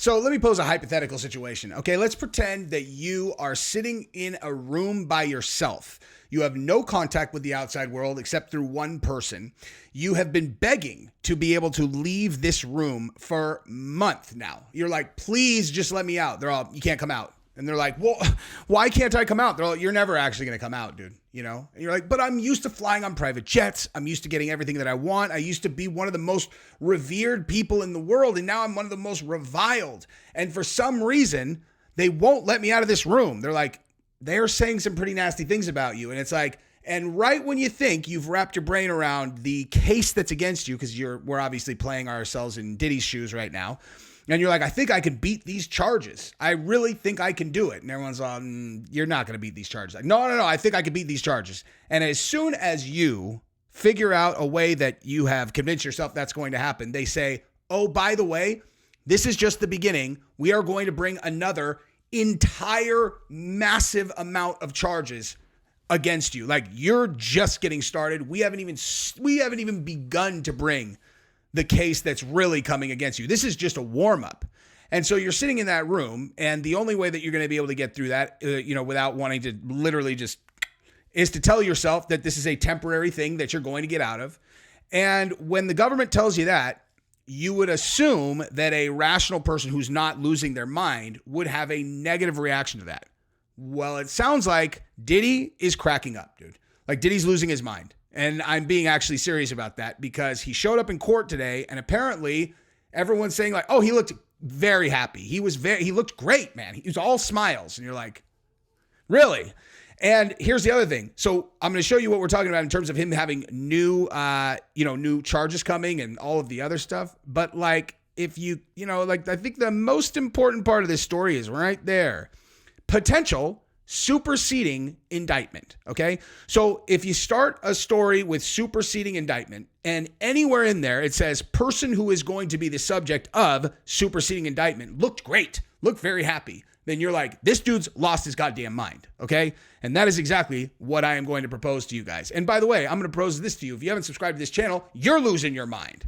So let me pose a hypothetical situation. Okay, let's pretend that you are sitting in a room by yourself. You have no contact with the outside world except through one person. You have been begging to be able to leave this room for months now. You're like, please just let me out. They're all, you can't come out. And they're like, well, why can't I come out? They're like, you're never actually going to come out, dude. You know? And you're like, but I'm used to flying on private jets. I'm used to getting everything that I want. I used to be one of the most revered people in the world. And now I'm one of the most reviled. And for some reason, they won't let me out of this room. They're like, they're saying some pretty nasty things about you. And it's like, and right when you think you've wrapped your brain around the case that's against you, because we're obviously playing ourselves in Diddy's shoes right now. And you're like, I think I can beat these charges. I really think I can do it. And everyone's on, you're not going to beat these charges. Like, no, I think I can beat these charges. And as soon as you figure out a way that you have convinced yourself that's going to happen, they say, oh, by the way, this is just the beginning. We are going to bring another entire massive amount of charges against you. Like, you're just getting started. We haven't even begun to bring the case that's really coming against you. This is just a warm up. And so you're sitting in that room, and the only way that you're going to be able to get through that, without wanting to literally just, is to tell yourself that this is a temporary thing that you're going to get out of. And when the government tells you that, you would assume that a rational person who's not losing their mind would have a negative reaction to that. Well, it sounds like Diddy is cracking up, dude. Like, Diddy's losing his mind. And I'm being actually serious about that, because he showed up in court today, and apparently everyone's saying like, oh, he looked very happy. He looked great, man. He was all smiles. And you're like, really? And here's the other thing. So I'm going to show you what we're talking about in terms of him having new charges coming and all of the other stuff. But like, if I think the most important part of this story is right there. Potential superseding indictment, okay? So if you start a story with superseding indictment, and anywhere in there it says person who is going to be the subject of superseding indictment looked great, looked very happy, then you're like, this dude's lost his goddamn mind, okay? And that is exactly what I am going to propose to you guys. And by the way, I'm going to propose this to you. If you haven't subscribed to this channel, you're losing your mind.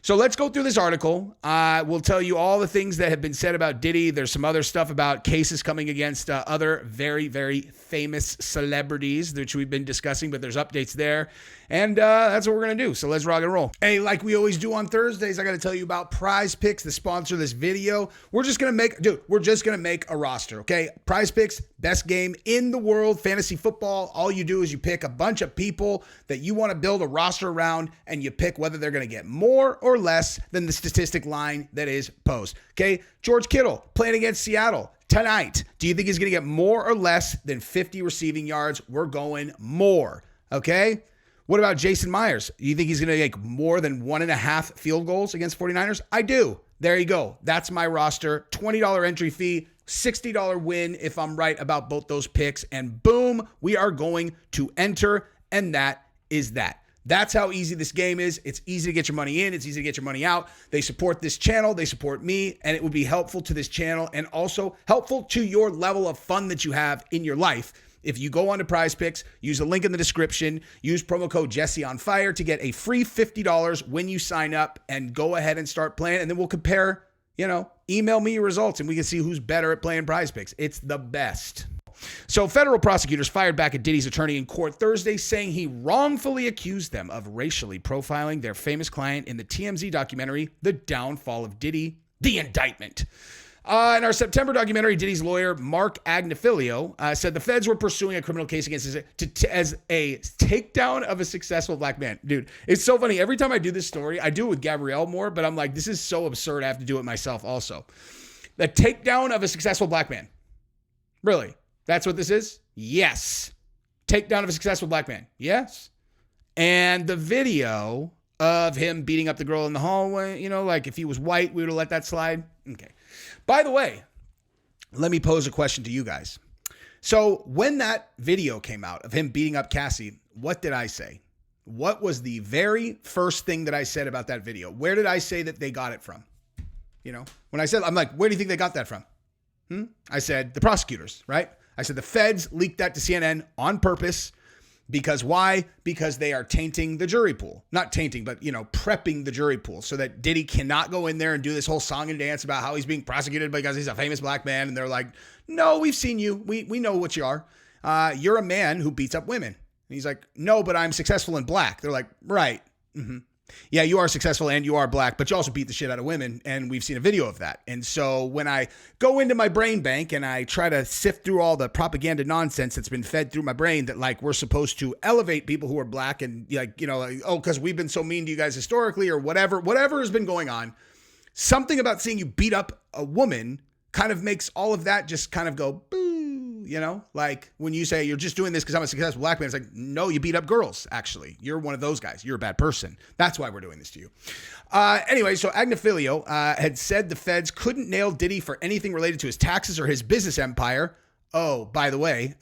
So let's go through this article. We'll tell you all the things that have been said about Diddy. There's some other stuff about cases coming against other very, very famous celebrities, which we've been discussing, but there's updates there. And that's what we're going to do. So let's rock and roll. Hey, like we always do on Thursdays, I got to tell you about Prize Picks, the sponsor of this video. We're just going to make a roster, okay? Prize Picks, best game in the world, fantasy football. All you do is you pick a bunch of people that you want to build a roster around, and you pick whether they're going to get more or less than the statistic line that is posed. Okay, George Kittle playing against Seattle tonight. Do you think he's going to get more or less than 50 receiving yards? We're going more. Okay. What about Jason Myers? Do you think he's going to make more than 1.5 field goals against 49ers? I do. There you go. That's my roster. $20 entry fee, $60 win if I'm right about both those picks. And boom, we are going to enter. And that is that. That's how easy this game is. It's easy to get your money in. It's easy to get your money out. They support this channel. They support me. And it would be helpful to this channel and also helpful to your level of fun that you have in your life. If you go on to Prize Picks, use the link in the description, use promo code JesseOnFire to get a free $50 when you sign up, and go ahead and start playing. And then we'll compare, email me your results and we can see who's better at playing Prize Picks. It's the best. So federal prosecutors fired back at Diddy's attorney in court Thursday, saying he wrongfully accused them of racially profiling their famous client in the TMZ documentary, The Downfall of Diddy, The Indictment. In our September documentary, Diddy's lawyer, Mark Agnifilio, said the feds were pursuing a criminal case against as a takedown of a successful black man. Dude, it's so funny. Every time I do this story, I do it with Gabrielle more, but I'm like, this is so absurd. I have to do it myself also. The takedown of a successful black man. Really? That's what this is? Yes. Takedown of a successful black man. Yes. And the video of him beating up the girl in the hallway, like if he was white, we would have let that slide. Okay. By the way, let me pose a question to you guys. So when that video came out of him beating up Cassie, what did I say? What was the very first thing that I said about that video? Where did I say that they got it from? When I said, I'm like, where do you think they got that from? I said, the prosecutors, right? I said the feds leaked that to CNN on purpose Because why? Because they are tainting the jury pool. Not tainting, but, prepping the jury pool so that Diddy cannot go in there and do this whole song and dance about how he's being prosecuted because he's a famous black man. And they're like, no, we've seen you. We know what you are. You're a man who beats up women. And he's like, no, but I'm successful in black. They're like, right. Mm-hmm. Yeah, you are successful and you are black, but you also beat the shit out of women. And we've seen a video of that. And so when I go into my brain bank and I try to sift through all the propaganda nonsense that's been fed through my brain that like we're supposed to elevate people who are black and because we've been so mean to you guys historically or whatever has been going on, something about seeing you beat up a woman kind of makes all of that just kind of go boo. Like when you say you're just doing this because I'm a successful black man, it's like, no, you beat up girls. Actually, you're one of those guys. You're a bad person. That's why we're doing this to you. Anyway, so Agnifilio had said the feds couldn't nail Diddy for anything related to his taxes or his business empire. Oh, by the way,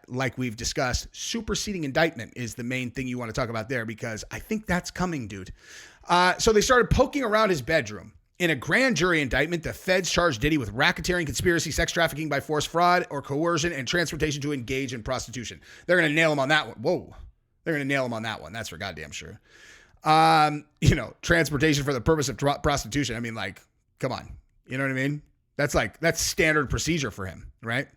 like we've discussed, superseding indictment is the main thing you want to talk about there because I think that's coming, dude. So they started poking around his bedroom. In a grand jury indictment, the feds charged Diddy with racketeering, conspiracy, sex trafficking by force, fraud, or coercion, and transportation to engage in prostitution. They're going to nail him on that one. Whoa. They're going to nail him on that one. That's for goddamn sure. Transportation for the purpose of prostitution. I mean, like, come on. You know what I mean? That's standard procedure for him, right?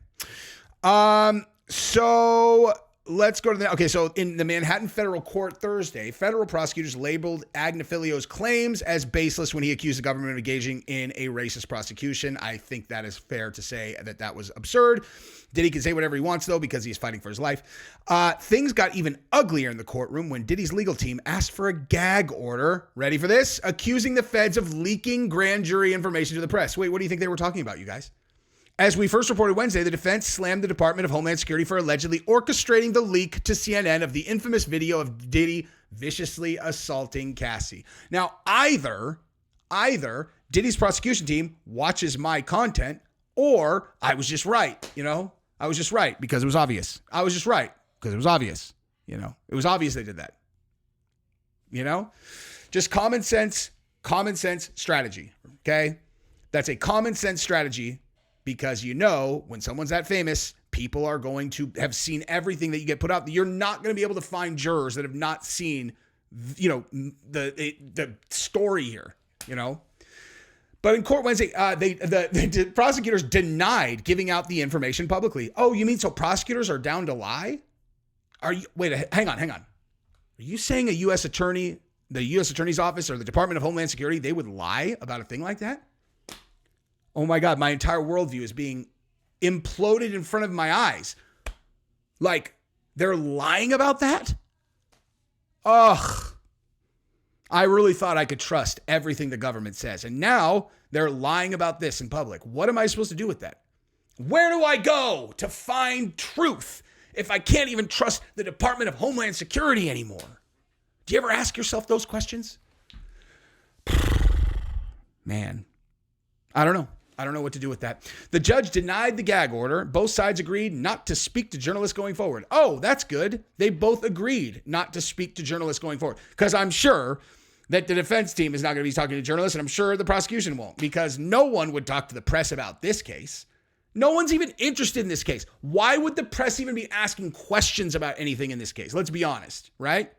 So let's go to so in the Manhattan Federal Court Thursday, federal prosecutors labeled Agnifilio's claims as baseless when he accused the government of engaging in a racist prosecution. I think that is fair to say that was absurd. Diddy can say whatever he wants, though, because he's fighting for his life. Things got even uglier in the courtroom when Diddy's legal team asked for a gag order. Ready for this? Accusing the feds of leaking grand jury information to the press. Wait, what do you think they were talking about, you guys? As we first reported Wednesday, the defense slammed the Department of Homeland Security for allegedly orchestrating the leak to CNN of the infamous video of Diddy viciously assaulting Cassie. Now, either Diddy's prosecution team watches my content or I was just right, I was just right because it was obvious. I was just right because it was obvious, It was obvious they did that. Just common sense strategy, okay? That's a common sense strategy. Because when someone's that famous, people are going to have seen everything that you get put out. You're not going to be able to find jurors that have not seen, the story here, But in court Wednesday, the prosecutors denied giving out the information publicly. Oh, you mean so prosecutors are down to lie? Hang on. Are you saying a U.S. attorney, the U.S. Attorney's Office or the Department of Homeland Security, they would lie about a thing like that? Oh my God, my entire worldview is being imploded in front of my eyes. Like, they're lying about that? Ugh. I really thought I could trust everything the government says. And now they're lying about this in public. What am I supposed to do with that? Where do I go to find truth if I can't even trust the Department of Homeland Security anymore? Do you ever ask yourself those questions? Man, I don't know. I don't know what to do with that. The judge denied the gag order. Both sides agreed not to speak to journalists going forward. Oh, that's good. They both agreed not to speak to journalists going forward. Because I'm sure that the defense team is not going to be talking to journalists, and I'm sure the prosecution won't, because no one would talk to the press about this case. No one's even interested in this case. Why would the press even be asking questions about anything in this case? Let's be honest, right?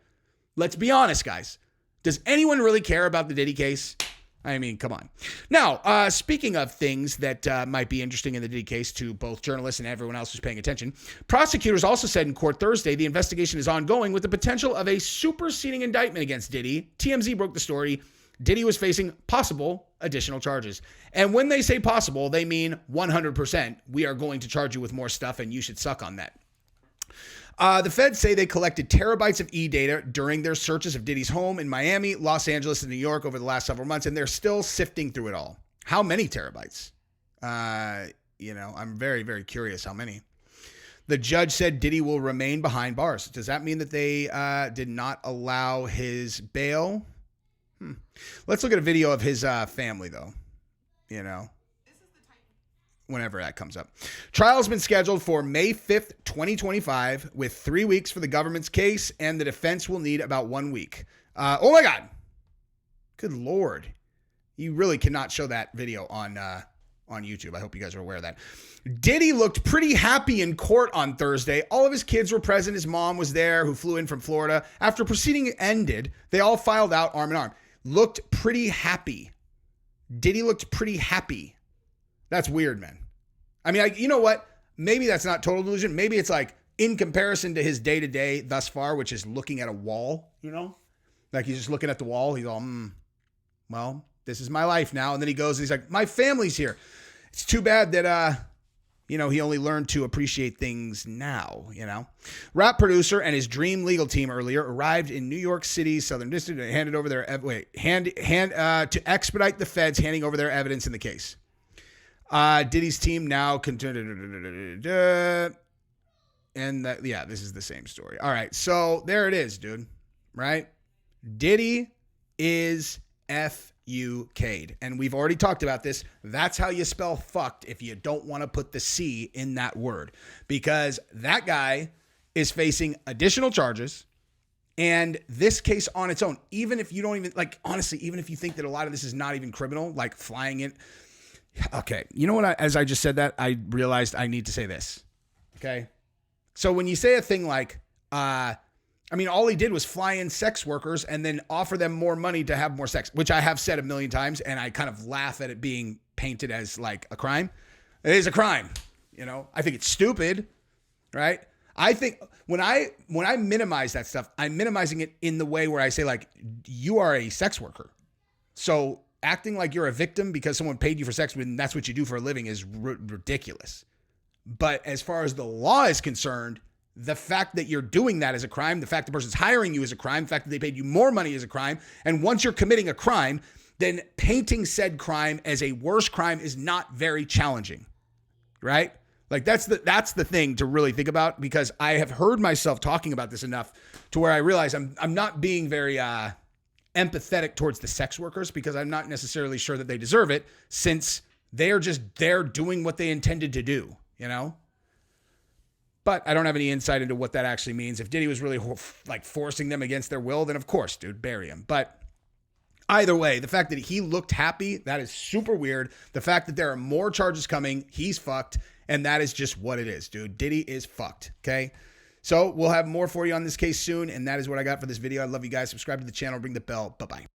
Let's be honest, guys. Does anyone really care about the Diddy case? I mean, come on. Now, speaking of things that might be interesting in the Diddy case to both journalists and everyone else who's paying attention, prosecutors also said in court Thursday the investigation is ongoing with the potential of a superseding indictment against Diddy. TMZ broke the story. Diddy was facing possible additional charges. And when they say possible, they mean 100%. We are going to charge you with more stuff and you should suck on that. The feds say they collected terabytes of e-data during their searches of Diddy's home in Miami, Los Angeles, and New York over the last several months, and they're still sifting through it all. How many terabytes? I'm very, very curious how many. The judge said Diddy will remain behind bars. Does that mean that they did not allow his bail? Let's look at a video of his family, though. Whenever that comes up. Trial's been scheduled for May 5th, 2025, with 3 weeks for the government's case, and the defense will need about 1 week. Oh my God. Good Lord. You really cannot show that video on on YouTube. I hope you guys are aware of that. Diddy looked pretty happy in court on Thursday. All of his kids were present. His mom was there, who flew in from Florida. After proceeding ended, they all filed out arm in arm. Looked pretty happy. Diddy looked pretty happy. That's weird, man. I mean, you know what? Maybe that's not total delusion. Maybe it's like in comparison to his day-to-day thus far, which is looking at a wall, you know? Like he's just looking at the wall. He's all, well, this is my life now. And then he goes and he's like, my family's here. It's too bad that, he only learned to appreciate things now, Rap producer and his dream legal team earlier arrived in New York City's Southern District and handed over their, to expedite the feds handing over their evidence in the case. Diddy's team now continued. And this is the same story. All right. So there it is, dude. Right? Diddy is F-U-K'd. And we've already talked about this. That's how you spell fucked if you don't want to put the C in that word. Because that guy is facing additional charges. And this case on its own, even if you don't even, honestly, even if you think that a lot of this is not even criminal, like flying it. Okay. You know what? As I just said that, I realized I need to say this. Okay. So when you say a thing like, all he did was fly in sex workers and then offer them more money to have more sex, which I have said a million times, and I kind of laugh at it being painted as like a crime. It is a crime. I think it's stupid, right? I think when I minimize that stuff, I'm minimizing it in the way where I say like, you are a sex worker. So acting like you're a victim because someone paid you for sex when that's what you do for a living is ridiculous. But as far as the law is concerned, the fact that you're doing that is a crime. The fact the person's hiring you is a crime. The fact that they paid you more money is a crime. And once you're committing a crime, then painting said crime as a worse crime is not very challenging, right? Like that's the thing to really think about, because I have heard myself talking about this enough to where I realize I'm not being very empathetic towards the sex workers, because I'm not necessarily sure that they deserve it, since they're just there doing what they intended to do, But I don't have any insight into what that actually means. If Diddy was really forcing them against their will, then of course, dude, bury him. But either way, the fact that he looked happy, that is super weird. The fact that there are more charges coming, he's fucked. And that is just what it is, dude. Diddy is fucked, okay? So we'll have more for you on this case soon. And that is what I got for this video. I love you guys. Subscribe to the channel. Ring the bell. Bye-bye.